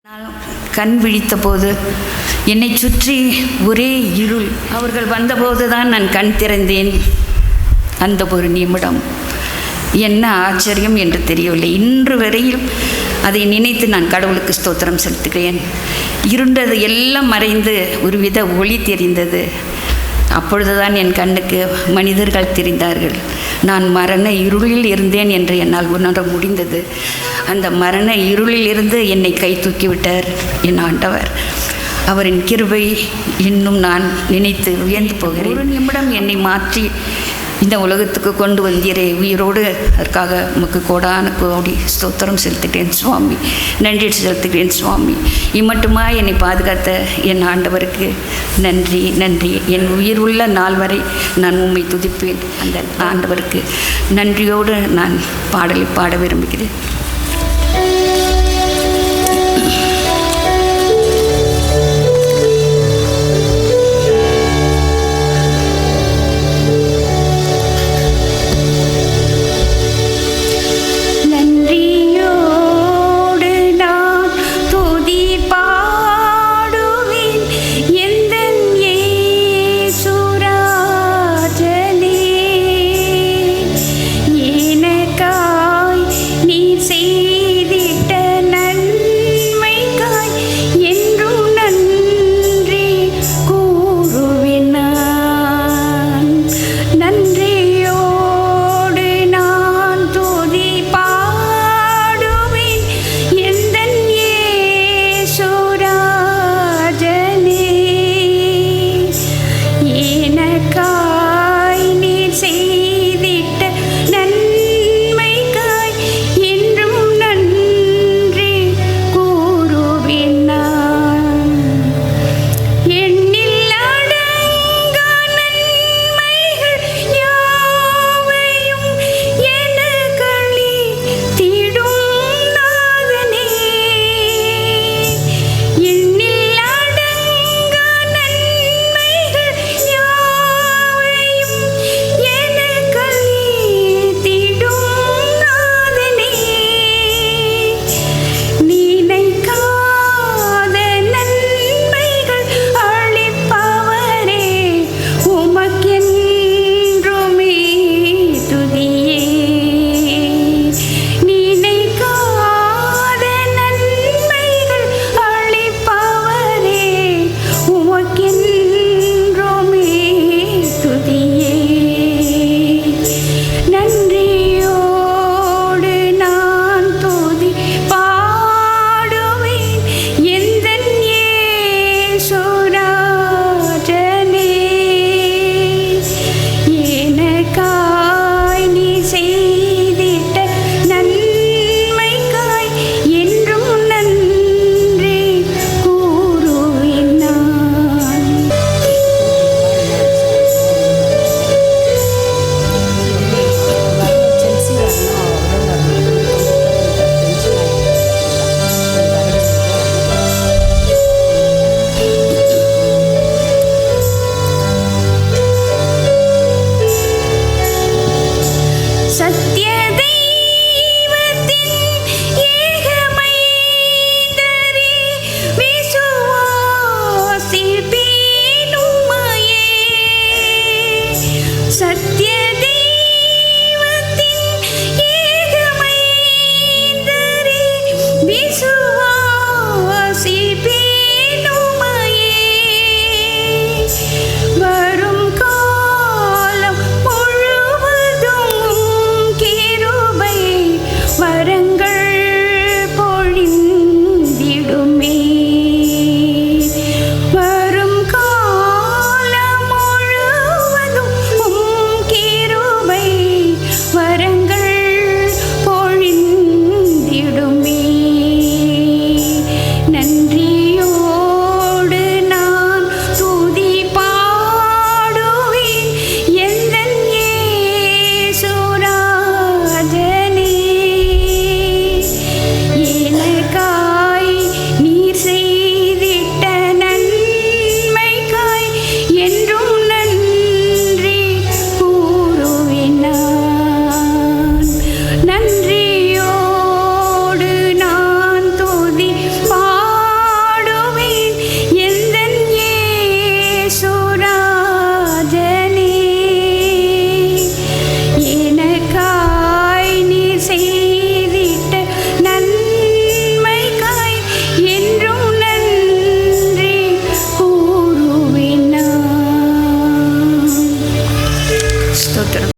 நான் கண் விழித்தபோது என்னை சுற்றி ஒரே இருள். அவர்கள் வந்தபோது தான் நான் கண் திறந்தேன். அந்த ஒரு நிமிடம் என்ன ஆச்சரியம் என்று தெரியவில்லை. இன்று வரையில் அதை நினைத்து நான் கடவுளுக்கு ஸ்தோத்திரம் செலுத்துகிறேன். இருண்டது எல்லாம் மறைந்து ஒரு வித ஒளி தெரிந்தது. அப்பொழுதுதான் என் கண்ணுக்கு மனிதர்கள் தெரிந்தார்கள். நான் மரண இருளில் இருந்தேன் என்று என்னால் உணர முடிந்தது. அந்த மரண இருளில் இருந்து என்னை கை தூக்கிவிட்டார் என் ஆண்டவர். அவரின் கிருபை இன்னும் நான் நினைத்து வியந்து போகிறேன். ஒரு நிமிடம் என்னை மாற்றி இந்த உலகத்துக்கு கொண்டு வந்தீரே, உயிரோடு அதற்காக உமக்கு கோடான கோடி ஸ்தோத்திரம் செலுத்துகிறேன் சுவாமி. நன்றி செலுத்துகிறேன் சுவாமி. இம்மட்டுமா என்னை பாதுகாத்த என் ஆண்டவருக்கு நன்றி நன்றி. என் உயிர் உள்ள நாள் வரை நான் உம்மை துதிப்பேன். அந்த ஆண்டவருக்கு நன்றியோடு நான் பாடலை பாட விரும்புகிறேன்.